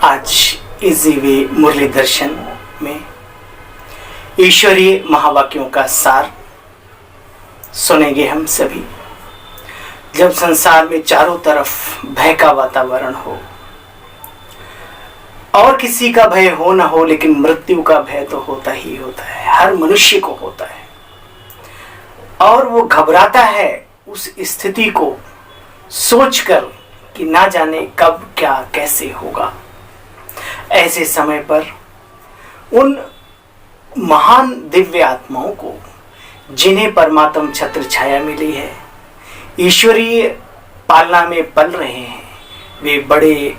आज इसी वे मुरली दर्शन में ईश्वरीय महावाक्यों का सार सुनेंगे हम सभी। जब संसार में चारों तरफ भय का वातावरण हो, और किसी का भय हो ना हो, लेकिन मृत्यु का भय तो होता ही होता है, हर मनुष्य को होता है, और वो घबराता है उस स्थिति को सोचकर कि ना जाने कब क्या कैसे होगा। ऐसे समय पर उन महान दिव्य आत्माओं को जिन्हें परमात्म छत्र छाया मिली है, ईश्वरीय पालना में पल रहे हैं, वे बड़े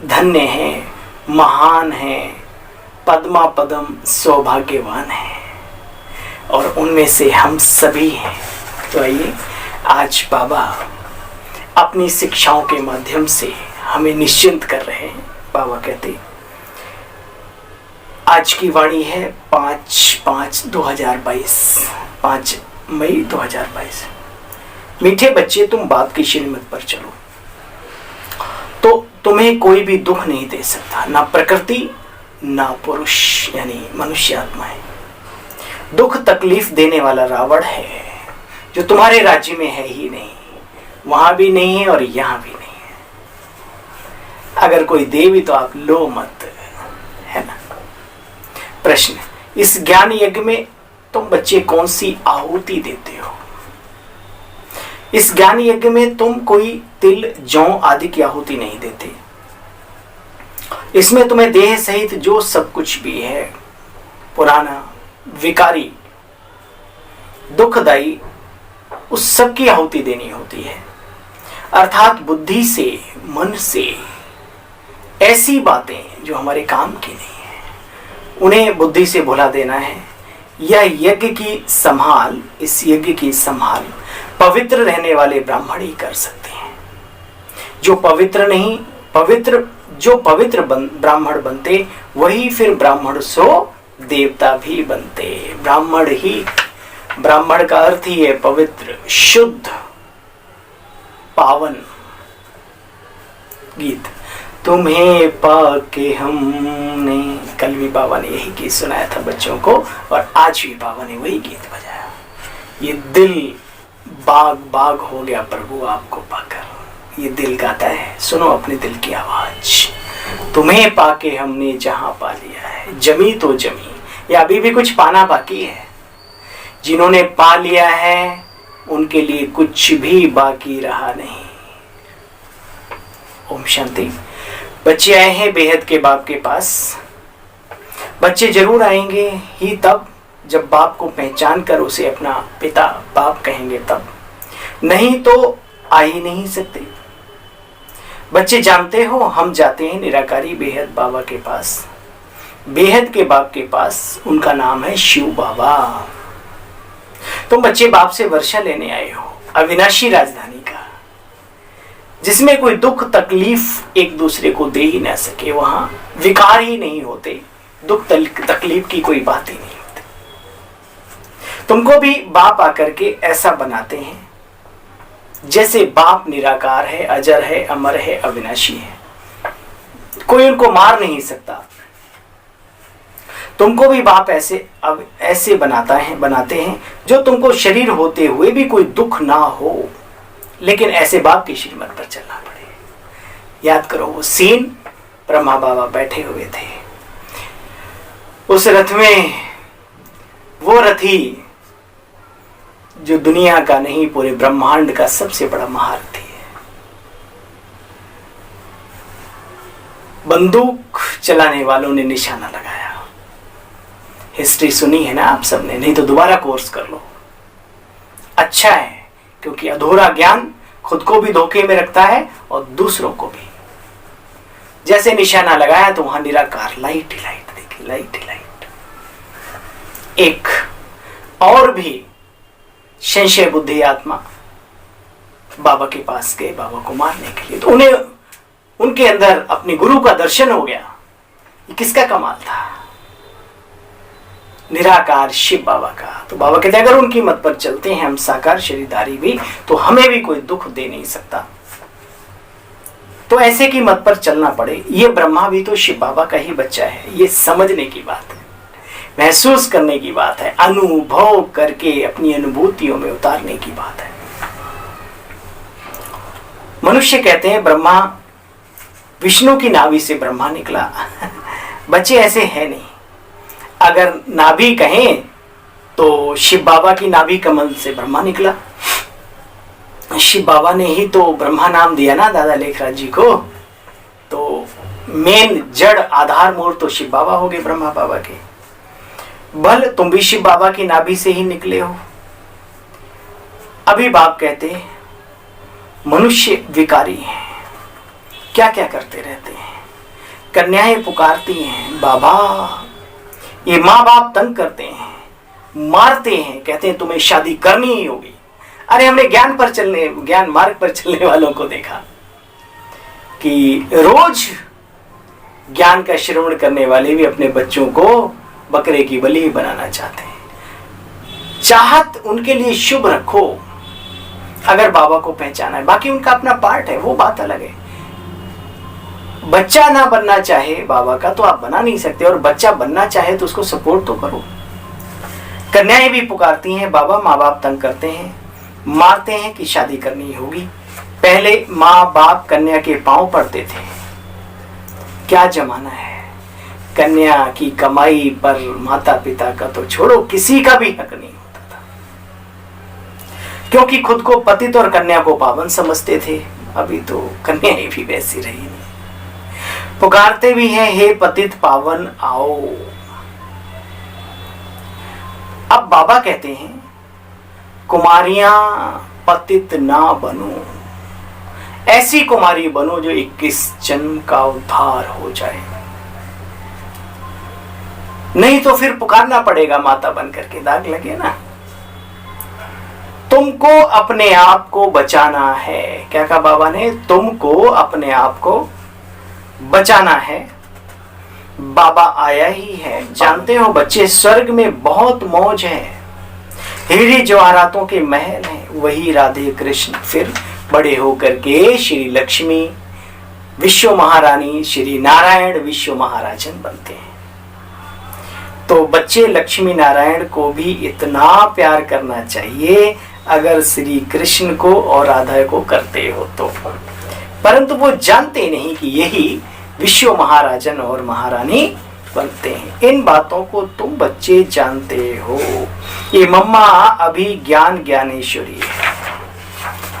धन्य हैं, महान हैं, पद्मा पदम सौभाग्यवान हैं, और उनमें से हम सभी हैं। तो आइए आज बाबा अपनी शिक्षाओं के माध्यम से हमें निश्चिंत कर रहे हैं। बाबा कहते आज की वाणी है 5/5/2022, 5 मई 2022। मीठे बच्चे, तुम बाप की श्रीमत पर चलो तो तुम्हें कोई भी दुख नहीं दे सकता, ना प्रकृति ना पुरुष यानी मनुष्य आत्माएं। दुख तकलीफ देने वाला रावण है जो तुम्हारे राज्य में है ही नहीं, वहां भी नहीं है और यहां भी नहीं है। अगर कोई दे भी तो आप लो मत, है ना। प्रश्न, इस ज्ञान यज्ञ में तुम बच्चे कौन सी आहुति देते हो? इस ज्ञान यज्ञ में तुम कोई तिल जौ आदि की आहुति नहीं देते। इसमें तुम्हें देह सहित जो सब कुछ भी है, पुराना, विकारी, दुखदाई, उस सब की आहुति देनी होती है। अर्थात बुद्धि से, मन से ऐसी बातें जो हमारे काम की नहीं है, उन्हें बुद्धि से भुला देना है। यह यज्ञ की संभाल, इस यज्ञ की संभाल पवित्र रहने वाले ब्राह्मण ही कर सकते हैं। जो पवित्र नहीं, जो पवित्र ब्राह्मण बनते, वही फिर ब्राह्मण सो देवता भी बनते। ब्राह्मण का अर्थ ही है पवित्र, शुद्ध, पावन। गीत तुम्हें पाके हमने, कल भी बाबा ने यही गीत सुनाया था बच्चों को, और आज भी बाबा ने वही गीत बजाया। ये दिल बाग बाग हो गया प्रभु आपको पाकर, ये दिल गाता है। सुनो अपने दिल की आवाज। तुम्हें पाके हमने जहां पा लिया है, जमी तो जमी, या अभी भी कुछ पाना बाकी है। जिन्होंने पा लिया है उनके लिए कुछ भी बाकी रहा नहीं। ओम शांति। बच्चे आए हैं बेहद के बाप के पास। बच्चे जरूर आएंगे ही तब जब बाप को पहचान कर उसे अपना पिता बाप कहेंगे तब, नहीं तो आ ही नहीं सकते। बच्चे जानते हो, हम जाते हैं निराकारी बेहद बाबा के पास, बेहद के बाप के पास। उनका नाम है शिव बाबा। तुम बच्चे बाप से वर्षा लेने आए हो, अविनाशी राजधानी का, जिसमें कोई दुख तकलीफ एक दूसरे को दे ही ना सके। वहां विकार ही नहीं होते, दुख तकलीफ की कोई बात ही नहीं होती। तुमको भी बाप आकर के ऐसा बनाते हैं जैसे बाप निराकार है, अजर है, अमर है, अविनाशी है, कोई उनको मार नहीं सकता। तुमको भी बाप ऐसे बनाते हैं जो तुमको शरीर होते हुए भी कोई दुख ना हो, लेकिन ऐसे बाप की श्रीमत पर चलना पड़े। याद करो वो सीन, ब्रह्मा बाबा बैठे हुए थे उस रथ में, वो रथी जो दुनिया का नहीं पूरे ब्रह्मांड का सबसे बड़ा महारथी है। बंदूक चलाने वालों ने निशाना लगाया। हिस्ट्री सुनी है ना आप सबने, नहीं तो दोबारा कोर्स कर लो। अच्छा है, क्योंकि अधूरा ज्ञान खुद को भी धोखे में रखता है और दूसरों को भी। जैसे निशाना लगाया तो वहां निराकार, लाइट ही लाइट देखी, लाइट ही लाइट। एक और भी संशय बुद्धि आत्मा बाबा के पास गए बाबा को मारने के लिए, तो उन्हें उनके अंदर अपने गुरु का दर्शन हो गया। ये किसका कमाल था? निराकार शिव बाबा का। तो बाबा कहते हैं अगर उनकी मत पर चलते हैं हम साकार शरीरधारी भी, तो हमें भी कोई दुख दे नहीं सकता। तो ऐसे की मत पर चलना पड़े। ये ब्रह्मा भी तो शिव बाबा का ही बच्चा है। ये समझने की बात है, महसूस करने की बात है, अनुभव करके अपनी अनुभूतियों में उतारने की बात है। मनुष्य कहते हैं ब्रह्मा विष्णु की नाभि से ब्रह्मा निकला। बच्चे ऐसे है नहीं। अगर नाभि कहें तो शिव बाबा की नाभि कमल से ब्रह्मा निकला। शिव बाबा ने ही तो ब्रह्मा नाम दिया ना दादा लेखराज जी को। तो मेन जड़ आधार मूल तो शिव बाबा हो गए, ब्रह्मा बाबा के। भल तुम भी शिव बाबा की नाभि से ही निकले हो। अभी बाप कहते मनुष्य विकारी हैं, क्या क्या करते रहते हैं। कन्याएं पुकारती हैं बाबा, ये माँ बाप तंग करते हैं, मारते हैं, कहते हैं तुम्हें शादी करनी ही होगी। अरे हमने ज्ञान मार्ग पर चलने वालों को देखा कि रोज ज्ञान का श्रवण करने वाले भी अपने बच्चों को बकरे की बलि बनाना चाहते हैं। चाहत उनके लिए शुभ रखो अगर बाबा को पहचाना है, बाकी उनका अपना पार्ट है, वो बात अलग है। बच्चा ना बनना चाहे बाबा का तो आप बना नहीं सकते, और बच्चा बनना चाहे तो उसको सपोर्ट तो करो। कन्याएं भी पुकारती हैं बाबा, माँ बाप तंग करते हैं, मारते हैं कि शादी करनी होगी। पहले माँ बाप कन्या के पांव पड़ते थे। क्या जमाना है, कन्या की कमाई पर माता पिता का तो छोड़ो, किसी का भी हक नहीं होता था, क्योंकि खुद को पतित और कन्या को पावन समझते थे। अभी तो कन्याएं भी वैसी रही नहीं, पुकारते भी हैं हे पतित पावन आओ। अब बाबा कहते हैं कुमारियां पतित ना बनो, ऐसी कुमारी बनो जो 21 जन्म का उद्धार हो जाए। नहीं तो फिर पुकारना पड़ेगा माता बन करके, दाग लगे ना। तुमको अपने आप को बचाना है। क्या कहा बाबा ने, तुमको अपने आप को बचाना है। बाबा आया ही है। जानते हो बच्चे, स्वर्ग में बहुत मौज है, हीरे जवाहरातों के महल हैं। वही राधे कृष्ण फिर बड़े होकर के श्री लक्ष्मी विश्व महारानी, श्री नारायण विश्व महाराजन बनते हैं। तो बच्चे लक्ष्मी नारायण को भी इतना प्यार करना चाहिए अगर श्री कृष्ण को और राधा को करते हो तो। परंतु वो जानते नहीं कि यही विश्व महाराजन और महारानी बनते हैं। इन बातों को तुम बच्चे जानते हो। ये मम्मा अभी ज्ञान ज्ञानेश्वरी है,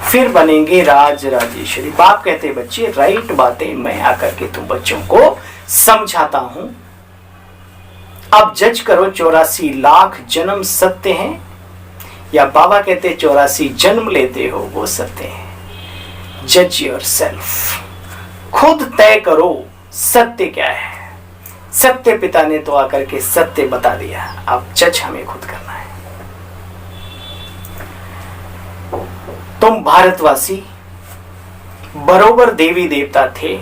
फिर बनेंगे राज राजेश्वरी। बाप कहते बच्चे राइट बातें मैं आकर के तुम बच्चों को समझाता हूं। अब जज करो 84 लाख जन्म सत्य हैं या बाबा कहते 84 जन्म लेते हो वो सत्य हैं। जज योरसेल्फ, खुद तय करो सत्य क्या है। सत्य पिता ने तो आकर के सत्य बता दिया, अब जज हमें खुद करना है। तुम भारतवासी बरोबर देवी देवता थे,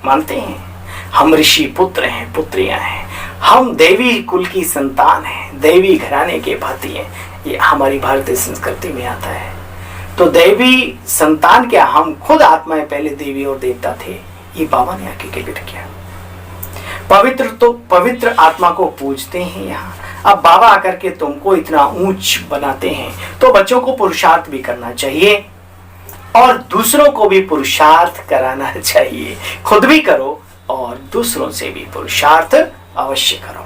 मानते हैं। हम ऋषि पुत्र हैं, पुत्रियां हैं, हम देवी कुल की संतान हैं, देवी घराने के भांति हैं। ये हमारी भारतीय संस्कृति में आता है। तो देवी संतान क्या, हम खुद आत्माएं पहले देवी और देवता थे। ये बाबा ने आके क्लियर किया। पवित्र तो पवित्र आत्मा को पूजते हैं यहाँ। अब बाबा आकर के तुमको इतना ऊंच बनाते हैं तो बच्चों को पुरुषार्थ भी करना चाहिए और दूसरों को भी पुरुषार्थ कराना चाहिए। खुद भी करो और दूसरों से भी पुरुषार्थ अवश्य करो।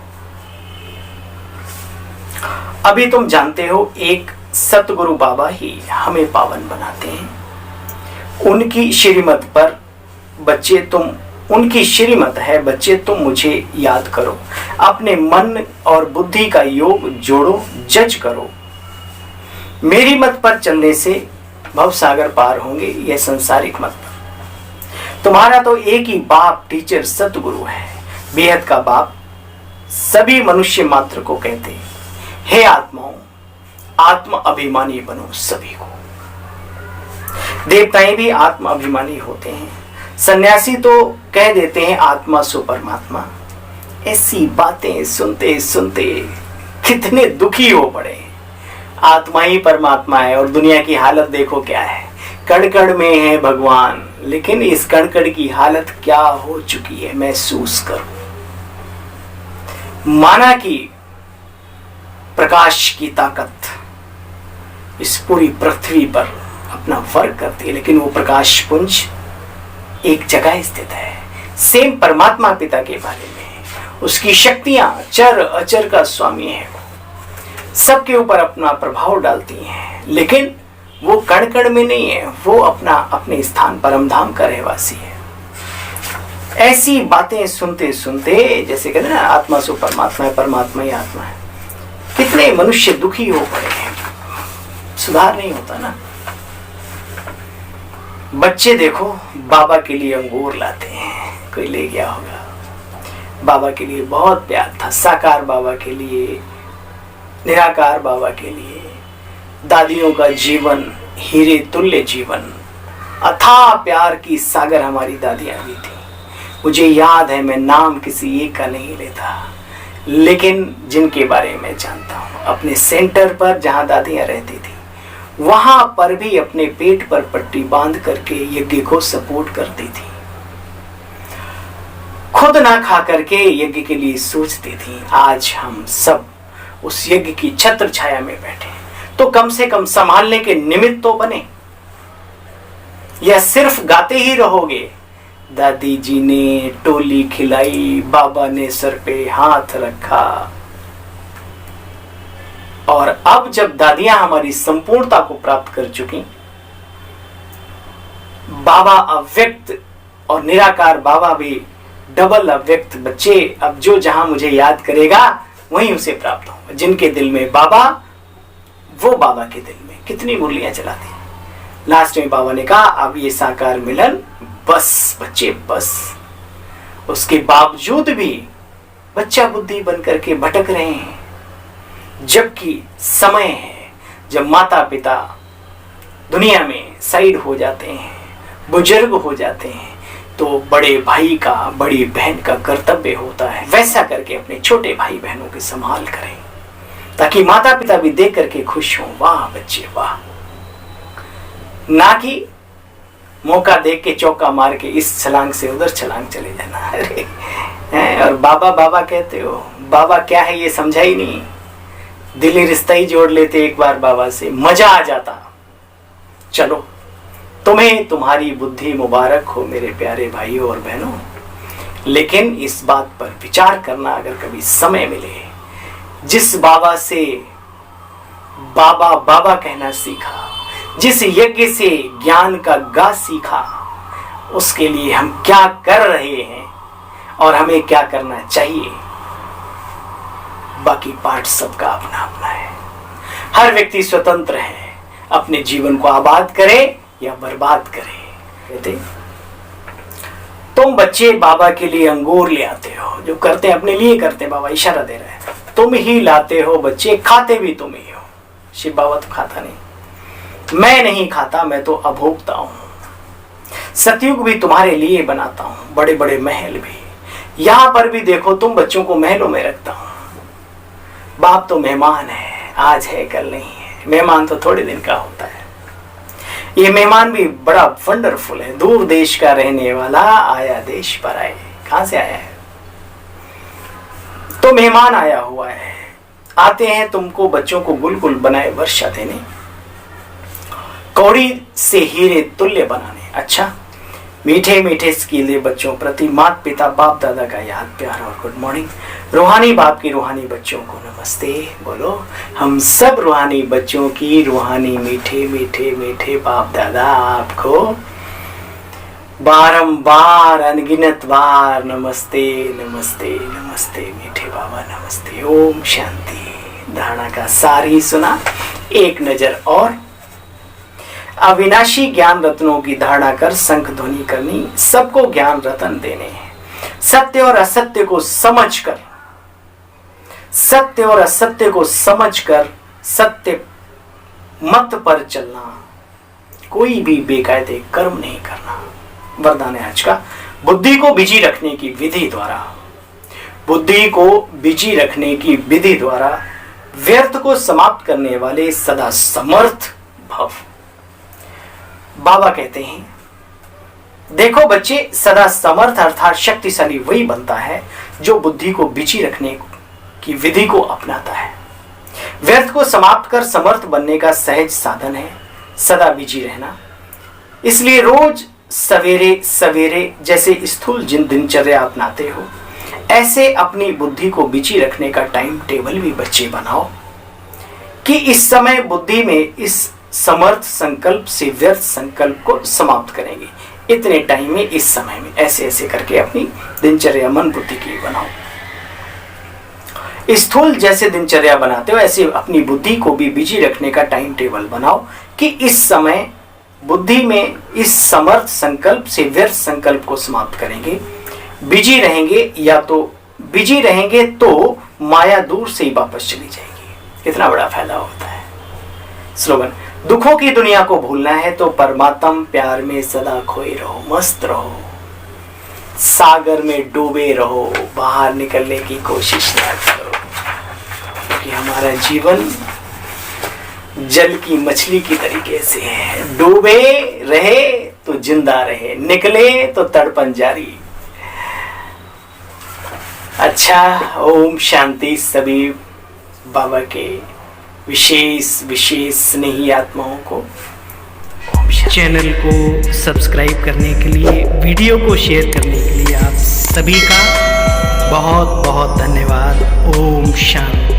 अभी तुम जानते हो एक सतगुरु बाबा ही हमें पावन बनाते हैं। उनकी श्रीमत पर बच्चे तुम, उनकी श्रीमत है बच्चे तुम मुझे याद करो, अपने मन और बुद्धि का योग जोड़ो, जज करो। मेरी मत पर चलने से भव सागर पार होंगे, यह संसारिक मत पर। तुम्हारा तो एक ही बाप टीचर सतगुरु है, बेहद का बाप। सभी मनुष्य मात्र को कहते हैं हे आत्माओं, आत्म अभिमानी बनो सभी को। देवताएं भी आत्म अभिमानी होते हैं। सन्यासी तो कह देते हैं आत्मा सो परमात्मा। ऐसी बातें सुनते सुनते कितने दुखी हो पड़े। आत्मा ही परमात्मा है और दुनिया की हालत देखो क्या है। कण कण में है भगवान, लेकिन इस कण की हालत क्या हो चुकी है महसूस करो। माना कि प्रकाश की ताकत इस पूरी पृथ्वी पर अपना वर्क करती है, लेकिन वो प्रकाश पुंज एक जगह स्थित है। सेम परमात्मा पिता के बारे में, उसकी शक्तियां चर अचर का स्वामी है, सबके ऊपर अपना प्रभाव डालती हैं, लेकिन वो कण कण में नहीं है, वो अपने स्थान परम धाम का रहवासी है। ऐसी बातें सुनते सुनते, जैसे कहते हैं ना, आत्मा सो परमात्मा है, परमात्मा ही आत्मा है, कितने मनुष्य दुखी हो पड़े हैं, सुधार नहीं होता ना। बच्चे देखो बाबा के लिए अंगूर लाते हैं, कोई ले गया होगा, बाबा के लिए बहुत प्यार था, साकार बाबा के लिए, निराकार बाबा के लिए। दादियों का जीवन हीरे तुल्य जीवन, अथाह प्यार की सागर हमारी दादियां भी थी। मुझे याद है, मैं नाम किसी एक का नहीं लेता, लेकिन जिनके बारे में जानता हूँ, अपने सेंटर पर जहाँ दादियाँ रहती थी, वहां पर भी अपने पेट पर पट्टी बांध करके यज्ञ को सपोर्ट करती थी। खुद ना खा करके यज्ञ के लिए सोचती थी। आज हम सब उस यज्ञ की छत्र छाया में बैठे, तो कम से कम संभालने के निमित्त तो बने। या सिर्फ गाते ही रहोगे, दादी जी ने टोली खिलाई, बाबा ने सर पे हाथ रखा। और अब जब दादियां हमारी संपूर्णता को प्राप्त कर चुकी, बाबा अव्यक्त और निराकार बाबा भी डबल अव्यक्त, बच्चे अब जो जहां मुझे याद करेगा वहीं उसे प्राप्त होगा। जिनके दिल में बाबा, वो बाबा के दिल में कितनी मुरलियां चलाती हैं। लास्ट में बाबा ने कहा अब ये साकार मिलन बस बच्चे बस। उसके बावजूद भी बच्चा बुद्धि बन करके भटक रहे हैं, जबकि समय है जब माता पिता दुनिया में साइड हो जाते हैं, बुजुर्ग हो जाते हैं, तो बड़े भाई का, बड़ी बहन का कर्तव्य होता है वैसा करके अपने छोटे भाई बहनों की संभाल करें, ताकि माता पिता भी देख करके खुश हों, वाह बच्चे वाह। ना कि मौका देख के चौका मार के इस छलांग से उधर छलांग चले जाना। अरे और बाबा बाबा कहते हो, बाबा क्या है ये समझा ही नहीं। दिली रिश्ता ही जोड़ लेते एक बार बाबा से, मजा आ जाता। चलो तुम्हें तुम्हारी बुद्धि मुबारक हो मेरे प्यारे भाइयों और बहनों, लेकिन इस बात पर विचार करना अगर कभी समय मिले, जिस बाबा से बाबा बाबा कहना सीखा, जिस यज्ञ से ज्ञान का गा सीखा, उसके लिए हम क्या कर रहे हैं और हमें क्या करना चाहिए, बाकी पाठ सबका अपना अपना है। हर व्यक्ति स्वतंत्र है, अपने जीवन को आबाद करे या बर्बाद करे। कहते तुम बच्चे बाबा के लिए अंगूर ले आते हो, जो करते हैं अपने लिए करते हैं, बाबा इशारा दे रहे हैं, तुम ही लाते हो बच्चे, खाते भी तुम ही हो। शिव बाबा तो खाता नहीं, मैं नहीं खाता, मैं तो अभोक्ता हूं। सतयुग भी तुम्हारे लिए बनाता हूं, बड़े बड़े महल भी। यहां पर भी देखो तुम बच्चों को महलों में रखता हूं। बाप तो मेहमान है, आज है कल नहीं है, मेहमान तो थोड़े दिन का होता है। ये मेहमान भी बड़ा वंडरफुल है, दूर देश का रहने वाला आया देश पर आए। कहां से आया है? तो मेहमान आया हुआ है, आते हैं तुमको बच्चों को गुलगुल बनाए वर्षा देने, कौड़ी से हीरे तुल्य बनाने। अच्छा, मीठे मीठे स्कीले बच्चों प्रति माता पिता बाप दादा का याद प्यार और गुड मॉर्निंग। रूहानी बाप की रूहानी बच्चों को नमस्ते बोलो। हम सब रूहानी बच्चों की रूहानी मीठे मीठे मीठे बाप दादा आपको बारंबार अनगिनत बार नमस्ते नमस्ते नमस्ते मीठे बाबा नमस्ते। ओम शांति। धारणा का सार ही सुना, एक नजर और। अविनाशी ज्ञान रत्नों की धारणा कर शंख ध्वनि करनी, सबको ज्ञान रतन देने हैं। सत्य और असत्य को समझकर, सत्य और असत्य को समझकर सत्य मत पर चलना, कोई भी बेकायदे कर्म नहीं करना। वरदान है आज का, बुद्धि को बिजी रखने की विधि द्वारा, बुद्धि को बिजी रखने की विधि द्वारा व्यर्थ को समाप्त करने वाले सदा समर्थ भव। बाबा कहते हैं देखो बच्चे, सदा समर्थ अर्थात शक्तिशाली वही बनता है जो बुद्धि को बिजी रखने की विधि को अपनाता है। व्यर्थ को समाप्त कर समर्थ बनने का सहज साधन है सदा बिजी रहना। इसलिए रोज सवेरे सवेरे जैसे स्थूल दिनचर्या अपनाते हो, ऐसे अपनी बुद्धि को बिजी रखने का टाइम टेबल भी बच्चे बनाओ कि इस समय बुद्धि में इस समर्थ संकल्प से व्यर्थ संकल्प को समाप्त करेंगे। इतने टाइम में, इस समय में, ऐसे ऐसे करके अपनी दिनचर्या मन बुद्धि की बनाओ। स्थूल जैसे दिनचर्या बनाते हो, ऐसे अपनी बुद्धि को भी बिजी रखने का टाइम टेबल बनाओ कि इस समय बुद्धि में इस समर्थ संकल्प से व्यर्थ संकल्प को समाप्त करेंगे। बिजी रहेंगे तो माया दूर से ही वापस चली जाएगी। इतना बड़ा फायदा होता है। स्लोगन, दुखों की दुनिया को भूलना है तो परमात्म प्यार में सदा खोए रहो, मस्त रहो, सागर में डूबे रहो, बाहर निकलने की कोशिश ना करो, क्योंकि हमारा जीवन जल की मछली की तरीके से है। डूबे रहे तो जिंदा रहे, निकले तो तड़पन जारी। अच्छा, ओम शांति। सभी बाबा के विशेष स्नेही आत्माओं को चैनल को सब्सक्राइब करने के लिए, वीडियो को शेयर करने के लिए आप सभी का बहुत बहुत धन्यवाद। ओम शांति।